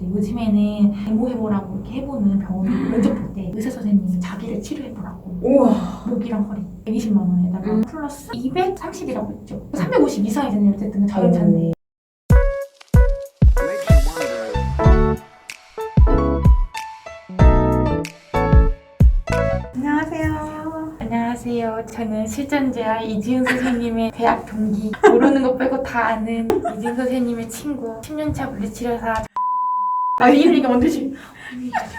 이제 요즘에는 데모해보라고 이렇게 해보는 병원을 면접 볼 때 의사 선생님이 자기를 치료해보라고 우와. 목이랑 허리 120만 원에다가 플러스 230이라고 했죠. 350 이상이잖아요. 어쨌든 자연차인데. 안녕하세요. 저는 실전제야 이지은 선생님의 대학 동기, 모르는 것 빼고 다 아는 이지은 선생님의 친구, 10년차 물리치료사. 이름 얘기 먼저 지.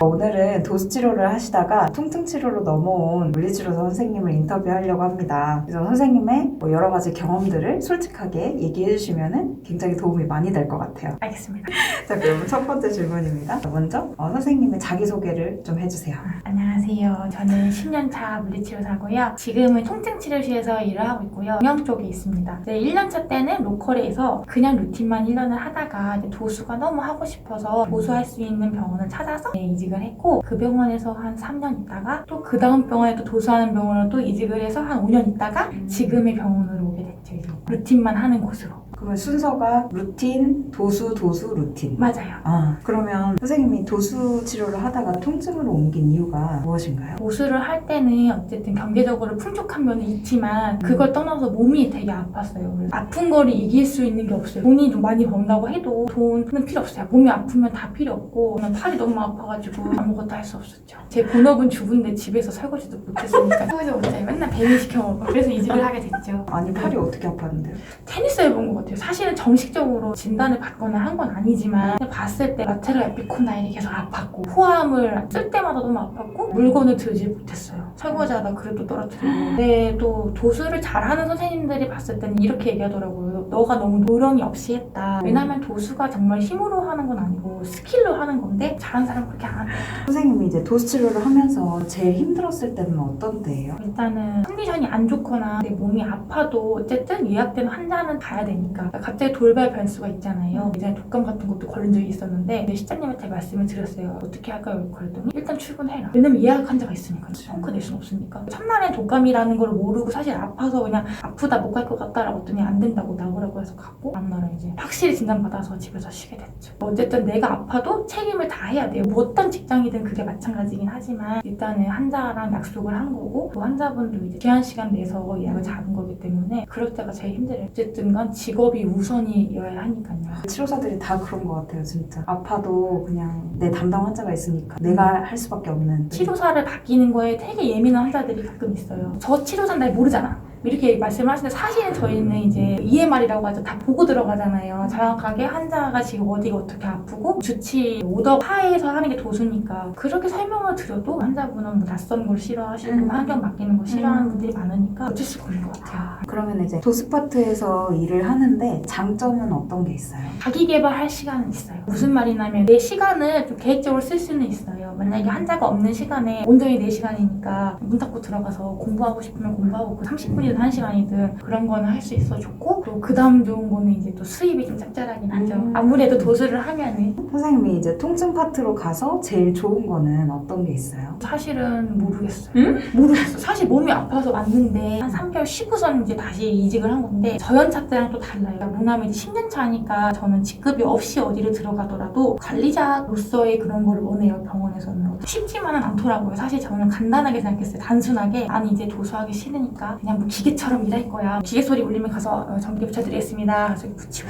오늘은 도수치료를 하시다가 통증치료로 넘어온 물리치료사 선생님을 인터뷰하려고 합니다. 그래서 선생님의 여러 가지 경험들을 솔직하게 얘기해 주시면 굉장히 도움이 많이 될 것 같아요. 알겠습니다. 자, 그러면 첫 번째 질문입니다. 먼저 선생님의 자기소개를 좀 해주세요. 안녕하세요. 저는 10년차 물리치료사고요. 지금은 통증치료실에서 일을 하고 있고요. 경영 쪽에 있습니다. 1년차 때는 로컬에서 그냥 루틴만 1년을 하다가 이제 도수가 너무 하고 싶어서 도수할 수 있는 병원을 찾아서 이직을 했고, 그 병원에서 한 3년 있다가 또 그 다음 병원에 또 도수하는 병원으로 또 이직을 해서 한 5년 있다가 지금의 병원으로 오게 됐죠. 이제 루틴만 하는 곳으로. 그러면 순서가 루틴, 도수, 루틴. 맞아요. 그러면 선생님이 도수 치료를 하다가 통증으로 옮긴 이유가 무엇인가요? 도수를 할 때는 어쨌든 경제적으로 풍족한 면은 있지만 그걸 떠나서 몸이 되게 아팠어요. 그래서 아픈 거를 이길 수 있는 게 없어요. 돈이 좀 많이 번다고 해도 돈은 필요 없어요. 몸이 아프면 다 필요 없고, 저는 팔이 너무 아파가지고 아무것도 할 수 없었죠. 제 본업은 주부인데 집에서 설거지도 못했으니까 설거지 못해 맨날 배민 시켜 먹고, 그래서 이직을 하게 됐죠. 아니, 팔이 어떻게 아팠는데요? 테니스 해본 것 같아요. 사실은 정식적으로 진단을 받거나 한 건 아니지만 그냥 봤을 때 라테랄 에피콘다일이 계속 아팠고, 호암을 쓸 때마다 너무 아팠고, 물건을 들지 못했어요. 설거지하다 그릇도 떨어뜨리고. 근데 또 도수를 잘하는 선생님들이 봤을 때는 이렇게 얘기하더라고요. 너가 너무 요령이 없이 했다. 왜냐면 도수가 정말 힘으로 하는 건 아니고 스킬로 하는 건데 잘하는 사람은 그렇게 안 해요. 선생님이 이제 도수 치료를 하면서 제일 힘들었을 때는 어떤 때예요? 일단은 컨디션이 안 좋거나 내 몸이 아파도 어쨌든 예약된 환자는 가야 되니까 갑자기 돌발 변수가 있잖아요. 예전에 독감 같은 것도 걸린 적이 있었는데 시장님한테 말씀을 드렸어요. 어떻게 할까요? 그랬더니 일단 출근해라. 왜냐면 예약 환자가 있으니까 펑크 낼 수는 없으니까. 첫날에 독감이라는 걸 모르고 사실 아파서 그냥 아프다 못 갈 것 같다라고 했더니 안 된다고 나오라고 해서 갔고, 다음날은 이제 확실히 진단받아서 집에서 쉬게 됐죠. 어쨌든 내가 아파도 책임을 다 해야 돼요. 뭐 어떤 직장이든 그게 마찬가지긴 하지만 일단은 환자랑 약속을 한 거고, 또 환자분도 이제 제한 시간 내서 예약을 잡은 거기 때문에 그럴 때가 제일 힘들어요. 어쨌든 간 직업이 우선이어야 하니까요. 치료사들이 다 그런 것 같아요, 진짜. 아파도 그냥 내 담당 환자가 있으니까 내가 할 수밖에 없는. 치료사를 바뀌는 거에 되게 예민한 환자들이 가끔 있어요. 저 치료사는 날 모르잖아. 이렇게 말씀을 하시는데 사실은 저희는 이제 EMR이라고 하죠. 다 보고 들어가잖아요. 정확하게 환자가 지금 어디가 어떻게 아프고 주치 오더 하에서 하는 게 도수니까 그렇게 설명을 드려도 환자분은 뭐 낯선 걸 싫어하시고 환경 바뀌는 거 싫어하는 분들이 많으니까 어쩔 수가 없는 것 같아요. 그러면 이제 도스파트에서 일을 하는데 장점은 어떤 게 있어요? 자기 개발할 시간은 있어요. 무슨 말이냐면 내 시간을 좀 계획적으로 쓸 수는 있어요. 만약에 환자가 없는 시간에 온전히 내 시간이니까 문 닫고 들어가서 공부하고 싶으면 공부하고 30분이든 1시간이든 그런 거는 할 수 있어 좋고, 또 그 다음 좋은 거는 이제 또 수입이 좀 짭짤하긴 하죠. 아무래도 도수를 하면은. 선생님이 이제 통증 파트로 가서 제일 좋은 거는 어떤 게 있어요? 사실은 모르겠어요. 모르겠어. 사실 몸이 아파서 왔는데 한 3개월 쉬고선 이제 다시 이직을 한 건데 저연차 때랑 또 달라요. 뭐냐면 이제 10년 차니까 저는 직급이 없이 어디를 들어가더라도 관리자로서의 그런 거를 원해요. 병원에서는 쉽지만은 않더라고요. 사실 저는 간단하게 생각했어요. 단순하게 아니 이제 도수하기 싫으니까 그냥 뭐 기계처럼 일할 거야. 기계 소리 울리면 가서 전기 붙여드리겠습니다. 그래서 붙이고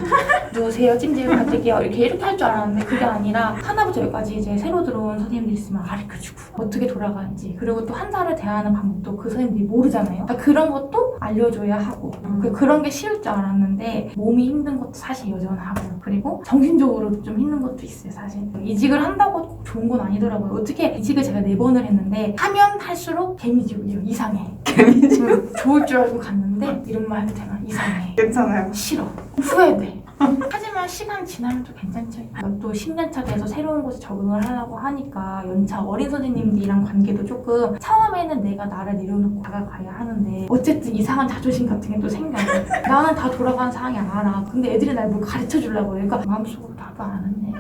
누우세요. 찜질 받을게요. 이렇게 할 줄 알았는데 그게 아니라 하나부터 열까지 이제 새로 들어온 선생님들이 있으면 가르쳐주고 어떻게 돌아가는지, 그리고 또 환자를 대하는 방법도 그 선생님들이 모르잖아요. 그러니까 그런 것도 알려줘야 하고 그런 게 쉬울 줄 알았는데 몸이 힘든 것도 사실 여전하고, 그리고 정신적으로 좀 힘든 것도 있어요. 사실 이직을 한다고 꼭 좋은 건 아니더라고요. 어떻게 이직을 제가 4번을 했는데 하면 할수록 데미지 올려. 이상해. 좋을 줄 알고 갔는데 이런 말 해도 되나? 이상해. 괜찮아요. 싫어. 후회돼. 하지만 시간 지나면 또 괜찮죠. 또 10년차 돼서 새로운 곳에 적응을 하려고 하니까 연차 어린 선생님들이랑 관계도 조금, 처음에는 내가 나를 내려놓고 다가가야 하는데 어쨌든 이상한 자존심 같은 게 또 생겨요. 나는 다 돌아가는 상황이 알아. 근데 애들이 날 뭘 가르쳐 주려고 해. 그러니까 마음속으로 나도 아는데.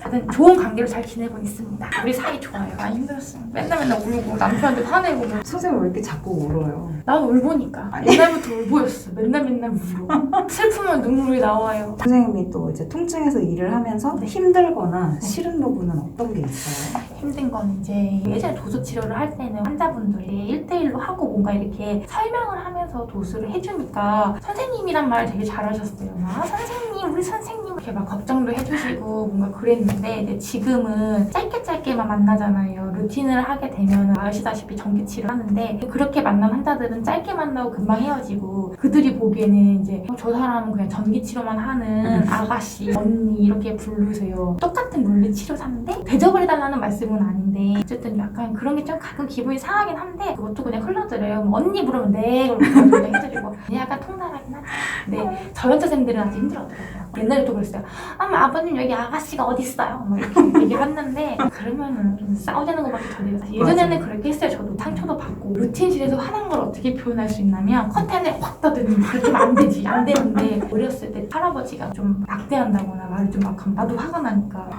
하여튼 좋은 관계로 잘 지내고 있습니다. 우리 사이 좋아요. 많이 힘들었어요. 맨날 울고 남편한테 화내고. 선생님 왜 이렇게 자꾸 울어요? 난 울보니까. 옛날부터 울보였어. 맨날 울어. 슬프면 눈물이 나와요. 선생님이 선생님이 또 이제 통증에서 일을 하면서 힘들거나 싫은 부분은 어떤 게 있어요? 힘든 건 이제 예전에 도수 치료를 할 때는 환자분들이 1대1로 하고 뭔가 이렇게 설명을 하면서 도수를 해주니까 선생님이란 말을 되게 잘하셨어요. 막 선생님, 우리 선생님 이렇게 막 걱정도 해주시고 뭔가 그랬는데 이제 지금은 짧게만 만나잖아요. 루틴을 하게 되면 아시다시피 전기치료 하는데 그렇게 만난 환자들은 짧게 만나고 금방 헤어지고 그들이 보기에는 이제 저 사람은 그냥 전기치료만 하는 아가씨, 언니 이렇게 부르세요. 똑같은 물리치료사인데 대접을 해달라는 말씀은 아닌데 어쨌든 약간 그런 게 좀 가끔 기분이 상하긴 한데 그것도 그냥 흘러들어요. 뭐 언니 부르면 네 그러면 그냥 해드리고 약간 통달하긴 하죠. 근데 저연차생들은 아직 힘들었더라고요. 옛날에도 그랬어요. 아버님 여기 아가씨가 어디 있어요? 뭐 이렇게 얘기했는데 그러면은 좀 싸우자는 것밖에 더 돼요. 사실 예전에는 그렇게 했어요. 저도 상처도 받고 루틴실에서 화난 걸 어떻게 표현할 수 있냐면 커튼을 확 닫으면 그렇게 하면 안 되지. 안 되는데 어렸을 때 할아버지가 좀 막대한다거나 말을 좀 막 하면 나도 화가 나니까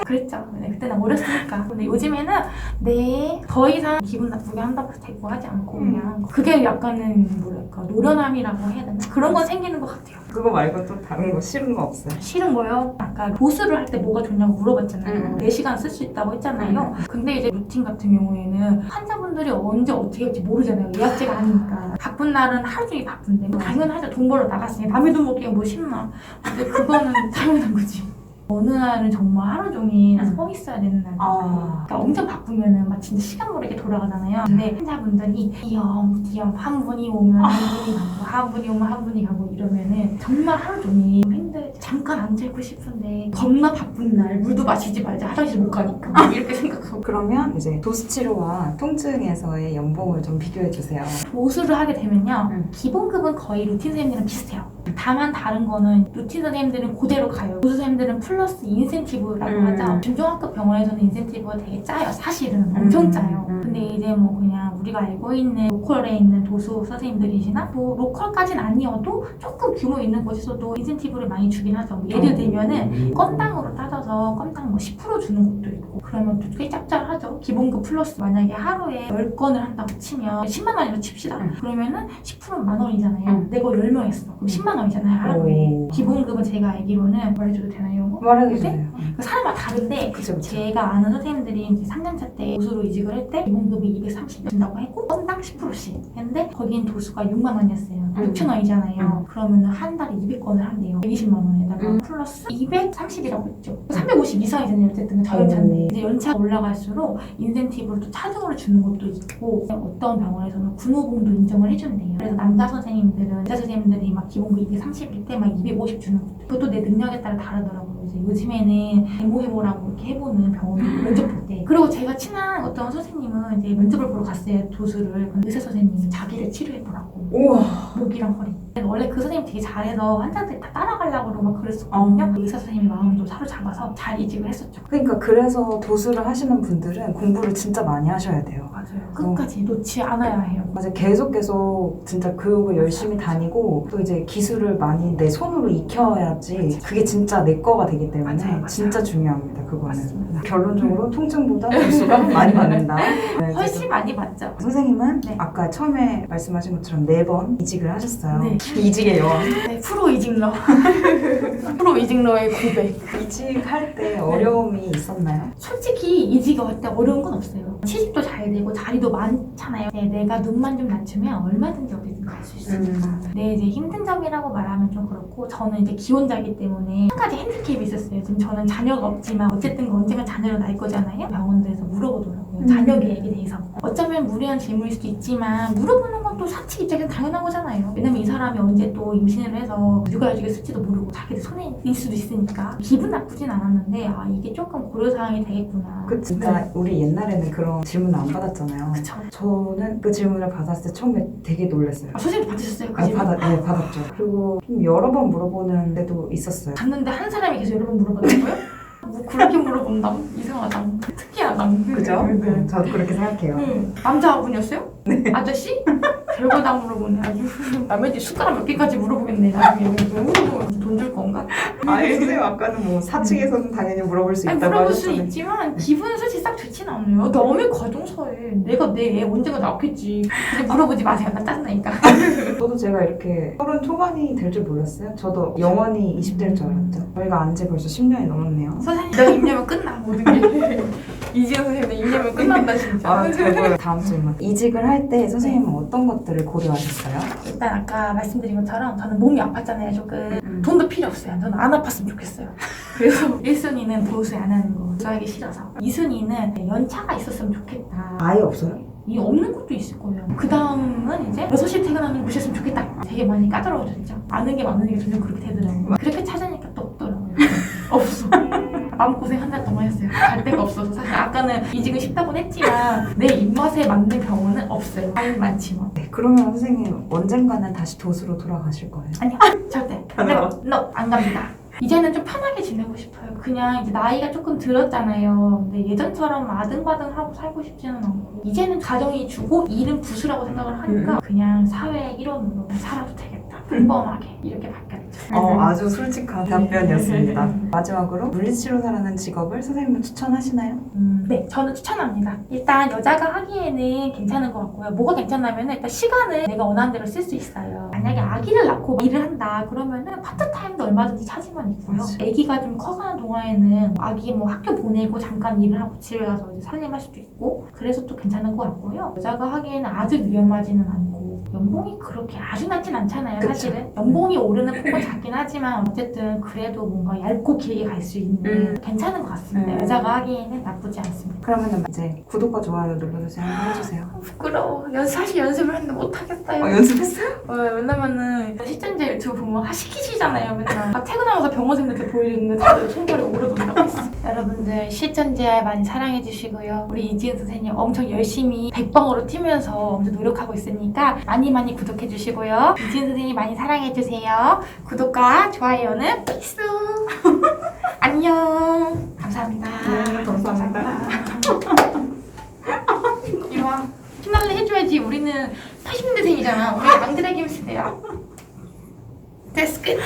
그랬죠. 네, 그때는 어렸으니까. 근데 요즘에는 더 이상 기분 나쁘게 한다고 해서 대꾸하지 않고 그냥 그게 약간은 뭐랄까 노련함이라고 해야 되나? 그런 건 생기는 것 같아요. 그거 말고 또 다른 거 싫은 거 없어요? 싫은 거요? 아까 보수를 할 때 뭐가 좋냐고 물어봤잖아요. 4시간 쓸 수 있다고 했잖아요. 근데 이제 루틴 같은 경우에는 환자분들이 언제 어떻게 할지 모르잖아요. 예약제가 아니니까. 바쁜 날은 하루 종일 바쁜데 뭐 당연하죠. 돈 벌러 나갔으니 남의 돈 먹기가 뭐 쉽나. 근데 그거는 당연한 거지. 어느 날은 정말 하루 종일 서 있어야 되는 날. 그러니까 엄청 바쁘면은 막 진짜 시간 모르게 돌아가잖아요. 근데 환자분들이 띄엄띄엄 한 분이 오면 한 분이 가고 한 분이 오면 한 분이 가고 이러면은 정말 하루 종일 힘들지. 잠깐 앉아있고 싶은데 겁나 바쁜 날 물도 마시지 말자 화장실 못 가니까 이렇게 생각하고. 그러면 이제 도수치료와 통증에서의 연봉을 좀 비교해 주세요. 보수를 하게 되면요 기본급은 거의 루틴 선생님들은 비슷해요. 다만 다른 거는 루틴 선생님들은 그대로 가요. 보수 선생님들은 플러스 인센티브라고 하죠. 중종합급 병원에서는 인센티브가 되게 짜요. 사실은 엄청 짜요. 근데 이제 뭐 그냥 우리가 알고 있는 로컬에 있는 도수 선생님들이시나 뭐 로컬까지는 아니어도 조금 규모 있는 곳에서도 인센티브를 많이 주긴 하죠. 뭐 예를 들면은 건당으로 따져서 건당 뭐 10% 주는 것도 있고 그러면 또 꽤 짭짤하죠. 기본급 플러스 만약에 하루에 10건을 한다고 치면 10만 원이라고 칩시다. 그러면은 10%는 만 원이잖아요. 내가 10명 했어. 그럼 10만 원이잖아요. 하루에. 기본급은 제가 알기로는 말해줘도 되나요? 말해주세요. 사람마다 다른데 그쵸. 제가 아는 선생님들이 이제 3년차 때 도수로 이직을 할 때 기본급이 230 준다고 했고 건당 10%씩 했는데 거긴 도수가 6만 원이었어요. 6천 원이잖아요. 그러면 한 달에 200건을 한대요. 120만 원에다가 플러스 230이라고 했죠. 350 이상이잖아요. 어쨌든 저연차인데 이제 연차가 올라갈수록 인센티브를 또 차등으로 주는 것도 있고 어떤 병원에서는 군호봉도 인정을 해준대요. 그래서 남자 선생님들은 여자 선생님들이 막 기본급 230일 때 막 250 주는 것도 그것도 내 능력에 따라 다르더라고요. 이제 요즘에는 데모해보라고 이렇게 해보는 병원 면접 볼 때. 그리고 제가 친한 어떤 선생님은 이제 면접을 보러 갔어요. 도수를. 근데 의사 선생님이 자기를 치료해보라고. 우와. 목이랑 허리. 원래 그 선생님 되게 잘해서 환자들이 다 따라가려고 그러고 막 그랬었거든요. 의사 선생님이 마음도 사로잡아서 잘 이직을 했었죠. 그러니까 그래서 도수를 하시는 분들은 공부를 진짜 많이 하셔야 돼요. 맞아요. 끝까지 놓지 않아야 해요. 맞아요. 계속 진짜 교육을 열심히 다니고 또 이제 기술을 많이 내 손으로 익혀야지 그게 진짜 내 거가 되기 때문에 맞아요. 진짜 중요합니다. 그거는. 맞습니다. 결론적으로 통증보다 도수가 많이 받는다. 네, 훨씬 많이 받죠. 선생님은 네. 아까 처음에 말씀하신 것처럼 4번 이직을 하셨어요. 네. 이직의 여왕. 네, 프로 이직러. 프로 이직러의 고백. 이직할 때 어려움이 있었나요? 솔직히 이직할 때 어려운 건 없어요. 취직도 잘 되고 자리도 많잖아요. 네, 내가 눈만 좀 낮추면 얼마든지 어디든 갈 수 있으니까. 네, 이제 힘든 점이라고 말하면 좀 그렇고 저는 이제 기혼자이기 때문에 한 가지 핸디캡이 있었어요. 지금 저는 자녀가 없지만 어쨌든 언젠가 자녀를 낳을 거잖아요. 병원들에서 물어보더라고요. 자녀 계획에 대해서. 어쩌면 무리한 질문일 수도 있지만 물어보는 건 또 사측 입장에서 당연한 거잖아요. 왜냐면 이 사람이 언제 또 임신을 해서 누가 해주겠을지도 모르고 자기들 손에 있을 수도 있으니까 기분 나쁘진 않았는데 아 이게 조금 고려사항이 되겠구나. 그 진짜 우리 옛날에는 그런 질문 안 받았잖아요. 그쵸. 저는 그 질문을 받았을 때 처음에 되게 놀랐어요. 아, 선생님 받으셨어요? 그 아, 질문? 네, 받았죠. 그리고 좀 여러 번 물어보는 데도 있었어요. 갔는데 한 사람이 계속 여러 번 물어봤다고요? 뭐 그렇게 물어본다? 이상하다. 특이하다. 그죠? 네. 저도 그렇게 생각해요. 남자분이었어요? 네. 아저씨? 별거다 물어보네. 아주 남의 집 숟가락 몇 개까지 물어보겠네. 나중에 돈 줄 건가? 아니 선생님 아까는 뭐 사측에서는 당연히 물어볼 수 아니, 있다고 물어볼 수 하셨잖아요. 있지만 기분은 솔직히 싹 좋진 않아요. 남의 가정사에 내가 내 애 언젠가 낳겠지. 근데 물어보지 마세요. 나 짜증나니까. 저도 제가 이렇게 30 초반이 될 줄 몰랐어요. 저도 영원히 20대일 줄 알았죠. 저희가 안지 벌써 10년이 넘었네요. 선생님 내가 입내면 끝나 모든 게. 이지영 선생님 내 입내면 끝난다 진짜. 아, 제발 다음 질문. 이직을 할 때 선생님은 어떤 것들을 고려하셨어요? 일단 아까 말씀드린 것처럼 저는 몸이 아팠잖아요 조금. 돈도 필요 없어요. 저는 안 아팠으면 좋겠어요. 그래서 1순위는 도수 안 하는 거. 저에게 싫어서. 2순위는 연차가 있었으면 좋겠다. 아예 없어요? 이 없는 것도 있을 거예요. 그 다음은 이제 6시 퇴근하는 곳이었으면 좋겠다. 되게 많이 까다로워졌죠. 아는 게 많은 게 점점 그렇게 되더라고요. 그렇게 찾으니까 또 없더라고요. 없어. 마음고생 한 달 동안 했어요. 갈 데가 없어서. 사실 아까는 이직은 쉽다고는 했지만 내 입맛에 맞는 경우는 없어요. 아니 많지만. 네, 그러면 선생님 언젠가는 다시 도수로 돌아가실 거예요? 아니요. 절대. 안 가요? No, 안 갑니다. 이제는 좀 편하게 지내고 싶어요. 그냥 이제 나이가 조금 들었잖아요. 근데 예전처럼 아등바등하고 살고 싶지는 않고 이제는 가정이 주고 일은 부수라고 생각을 하니까 그냥 사회의 일원으로 살아도 되겠다. 평범하게 이렇게 바뀌었죠. 아주 솔직한 답변이었습니다. 마지막으로 물리치료사라는 직업을 선생님은 추천하시나요? 네, 저는 추천합니다. 일단 여자가 하기에는 괜찮은 것 같고요. 뭐가 괜찮냐면 일단 시간을 내가 원하는 대로 쓸 수 있어요. 만약에 아기를 낳고 일을 한다 그러면은 파트타임도 얼마든지 차지만 있고요. 그렇죠. 아기가 좀 커가는 동안에는 아기 뭐 학교 보내고 잠깐 일을 하고 집에 가서 이제 살림할 수도 있고 그래서 또 괜찮은 것 같고요. 여자가 하기에는 아주 위험하지는 않고 연봉이 그렇게 아주 낮진 않잖아요. 그쵸. 사실은 연봉이 오르는 폭은 작긴 하지만 어쨌든 그래도 뭔가 얇고 길게 갈 수 있는 괜찮은 것 같습니다. 여자가 하기에는 나쁘지 않습니다. 그러면 이제 구독과 좋아요 눌러주세요. 한번 해주세요. 부끄러워. 사실 연습을 했는데 못하겠어요. 연습했어요? 왜냐면은 시청자 유튜브 보면 시키시잖아요. 맨날 퇴근하면서 병원생들한테 보여주는데 다들 손발이 오르던다고 했어. 여러분들 실전제알 많이 사랑해주시고요. 우리 이지은 선생님 엄청 열심히 백방으로 튀면서 엄청 노력하고 있으니까 많이 구독해주시고요. 이지은 선생님 많이 사랑해주세요. 구독과 좋아요는 필수. 안녕. 감사합니다. 네, 감사합니다. 이리 와. 피날레 해줘야지. 우리는 80년대생이잖아. 우리 앙드레 김스대야. 됐어 끝.